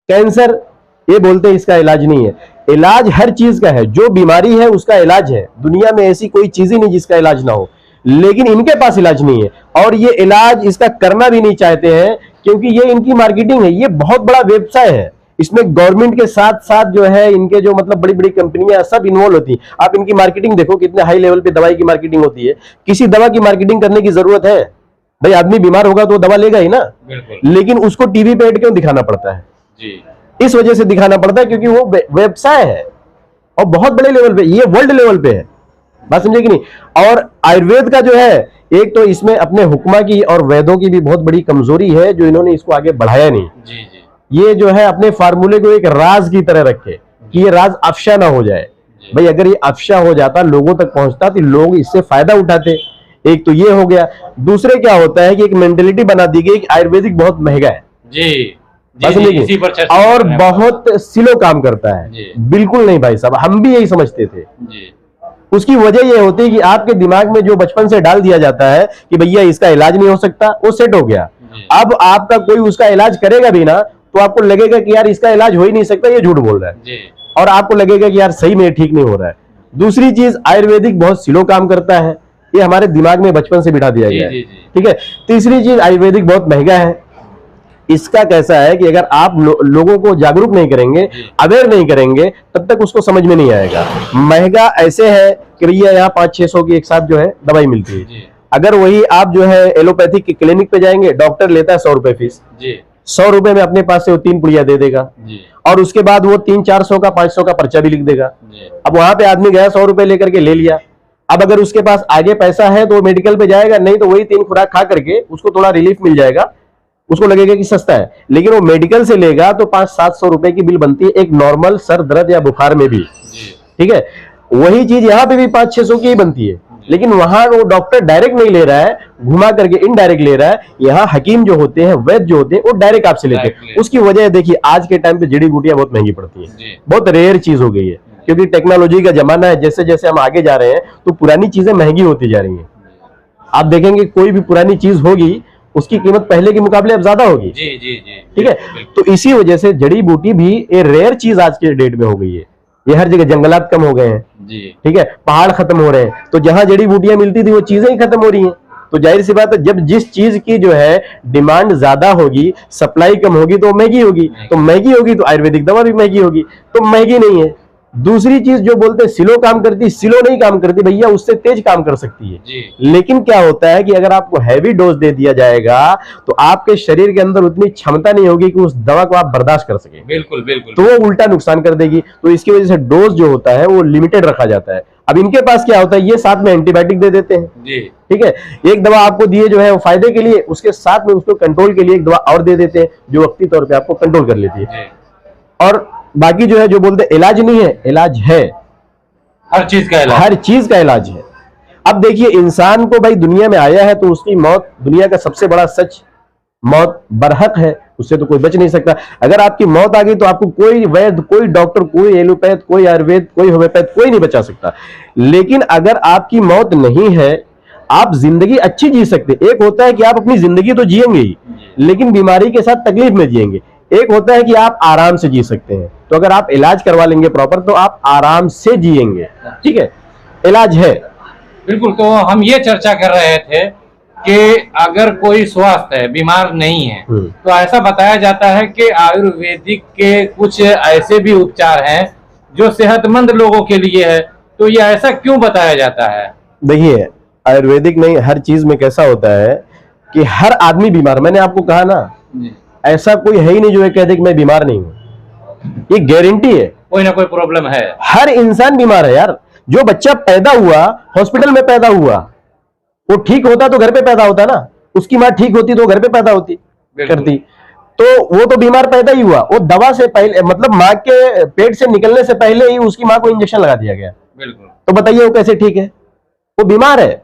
Cancer ये बोलते हैं इसका इलाज नहीं है। इलाज हर चीज का है, जो बीमारी है उसका इलाज है। दुनिया में ऐसी कोई चीज ही नहीं जिसका इलाज ना हो, लेकिन इनके पास इलाज नहीं है और ये इलाज इसका करना भी नहीं चाहते हैं, क्योंकि ये इनकी मार्केटिंग है। ये बहुत बड़ा व्यवसाय है, इसमें गवर्नमेंट के साथ साथ जो है इनके जो मतलब बड़ी बड़ी कंपनियां सब इन्वॉल्व होती हैं। आप इनकी मार्केटिंग देखो, कितने हाई लेवल पे दवाई की मार्केटिंग होती है। किसी दवा की मार्केटिंग करने की जरूरत है? भाई आदमी बीमार होगा तो दवा लेगा ही ना, लेकिन उसको टीवी पे ऐड क्यों दिखाना पड़ता है जी? इस वजह से दिखाना पड़ता है क्योंकि वो व्यवसाय है और बहुत बड़े लेवल पे, ये वर्ल्ड लेवल पे है। बात समझे कि नहीं? और आयुर्वेद का जो है, एक तो इसमें अपने हुक्मा की और वेदों की भी बहुत बड़ी कमजोरी है, जो इन्होंने इसको आगे बढ़ाया नहीं जी जी। ये जो है अपने फार्मूले को एक राज की तरह रखे कि ये राज अफशा ना हो जाए। भाई अगर ये अफशा हो जाता, लोगों तक पहुंचता, तो लोग इससे फायदा उठाते। एक तो ये हो गया। दूसरे क्या होता है कि एक मेंटेलिटी बना दी गई कि आयुर्वेदिक बहुत महंगा है जी, इसी पर और बहुत स्लो काम करता है। बिल्कुल नहीं भाई साहब, हम भी यही समझते थे जी। उसकी वजह यह होती है कि आपके दिमाग में जो बचपन से डाल दिया जाता है कि भैया इसका इलाज नहीं हो सकता, वो सेट हो गया। अब आपका कोई उसका इलाज करेगा भी ना तो आपको लगेगा कि यार इसका इलाज हो ही नहीं सकता, ये झूठ बोल रहा है, और आपको लगेगा कि यार सही में ठीक नहीं हो रहा है। दूसरी चीज, आयुर्वेदिक बहुत स्लो काम करता है, ये हमारे दिमाग में बचपन से बिठा दिया गया है, ठीक है। तीसरी चीज, आयुर्वेदिक बहुत महंगा है। इसका कैसा है कि अगर आप लोगों को जागरूक नहीं करेंगे, अवेयर नहीं करेंगे, तब तक उसको समझ में नहीं आएगा। महंगा ऐसे है कि भैया यहाँ 500-600 की एक साथ जो है दवाई मिलती है। अगर वही आप जो है एलोपैथिक के क्लिनिक पे जाएंगे, डॉक्टर लेता है 100 रुपए फीस, 100 रुपए में अपने पास से वो 3 पुड़िया दे देगा और उसके बाद वो 300-400 का 500 का पर्चा भी लिख देगा। अब वहां पे आदमी गया 100 रुपए लेकर के ले लिया। अब अगर उसके पास आगे पैसा है तो वो मेडिकल पे जाएगा, नहीं तो वही 3 खुराक खा करके उसको थोड़ा रिलीफ मिल जाएगा, उसको लगेगा कि सस्ता है। लेकिन वो मेडिकल से लेगा तो 500-700 रुपए की बिल बनती है एक नॉर्मल सर दर्द या बुखार में भी, ठीक है। वही चीज यहाँ पे भी 500-600 की ही बनती है, लेकिन वहां वो डॉक्टर डायरेक्ट नहीं ले रहा है, घुमा करके इनडायरेक्ट ले रहा है। यहाँ हकीम जो होते हैं, वैद्य जो होते हैं, वो डायरेक्ट आपसे लेते हैं। उसकी वजह देखिए, आज के टाइम पे जड़ी बूटियां बहुत महंगी पड़ती है, बहुत रेयर चीज हो गई है, क्योंकि टेक्नोलॉजी का जमाना है। जैसे जैसे हम आगे जा रहे हैं तो पुरानी चीजें महंगी होती जा रही हैं। आप देखेंगे कोई भी पुरानी चीज होगी, उसकी कीमत पहले के मुकाबले अब ज्यादा होगी जी जी जी, ठीक है। तो इसी वजह से जड़ी बूटी भी एक रेयर चीज आज के डेट में हो गई है। ये हर जगह जंगलात कम हो गए हैं जी, ठीक है, पहाड़ खत्म हो रहे हैं, तो जहां जड़ी बूटियां मिलती थी वो चीजें ही खत्म हो रही हैं। तो जाहिर सी बात है, जब जिस चीज की जो है डिमांड ज्यादा होगी, सप्लाई कम होगी, तो महंगी होगी, तो महंगी होगी तो आयुर्वेदिक दवा भी महंगी होगी, तो महंगी नहीं है। दूसरी चीज जो बोलते हैं स्लो काम करती, स्लो नहीं काम करती भैया, उससे तेज काम कर सकती है जी। लेकिन क्या होता है कि अगर आपको हैवी डोज दे दिया जाएगा तो आपके शरीर के अंदर उतनी क्षमता नहीं होगी कि उस दवा को आप बर्दाश्त कर सके, बिल्कुल बिल्कुल, तो वो उल्टा नुकसान कर देगी। तो इसकी वजह से डोज जो होता है वो लिमिटेड रखा जाता है। अब इनके पास क्या होता है, ये साथ में एंटीबायोटिक दे देते हैं जी, ठीक है। एक दवा आपको दिए जो है वो फायदे के लिए, उसके साथ में उसको कंट्रोल के लिए एक दवा और दे देते हैं जो वक्ती तौर पर आपको कंट्रोल कर लेती है। और बाकी जो है जो बोलते हैं इलाज नहीं है, इलाज है, हर चीज का इलाज, हर चीज का इलाज है। अब देखिए, इंसान को भाई दुनिया में आया है तो उसकी मौत दुनिया का सबसे बड़ा सच, मौत बरहक है, उससे तो कोई बच नहीं सकता। अगर आपकी मौत आ गई तो आपको कोई वैद्य, कोई डॉक्टर, कोई एलोपैथ, कोई आयुर्वेद, कोई होम्योपैथ, कोई नहीं बचा सकता। लेकिन अगर आपकी मौत नहीं है, आप जिंदगी अच्छी जी सकते। एक होता है कि आप अपनी जिंदगी तो जिएंगे ही, लेकिन बीमारी के साथ तकलीफ में जिएंगे। एक होता है कि आप आराम से जी सकते हैं। तो अगर आप इलाज करवा लेंगे प्रॉपर तो आप आराम से जिएंगे, ठीक है, इलाज है बिल्कुल। तो हम ये चर्चा कर रहे थे कि अगर कोई स्वस्थ है, बीमार नहीं है, तो ऐसा बताया जाता है कि आयुर्वेदिक के कुछ ऐसे भी उपचार हैं जो सेहतमंद लोगों के लिए है। तो ये ऐसा क्यों बताया जाता है? देखिए, आयुर्वेदिक नहीं, हर चीज में कैसा होता है कि हर आदमी बीमार, मैंने आपको कहा ना, ऐसा कोई है ही नहीं जो ये कह दे कि मैं बीमार नहीं हूं। ये गारंटी है, कोई ना कोई प्रॉब्लम है, हर इंसान बीमार है यार। जो बच्चा पैदा हुआ हॉस्पिटल में पैदा हुआ, वो ठीक होता तो घर पे पैदा होता ना, उसकी माँ ठीक होती तो घर पे पैदा होती करती, तो वो तो बीमार पैदा ही हुआ। वो दवा से पहले, मतलब माँ के पेट से निकलने से पहले ही उसकी माँ को इंजेक्शन लगा दिया गया, बिल्कुल। तो बताइए वो कैसे ठीक है? वो बीमार है।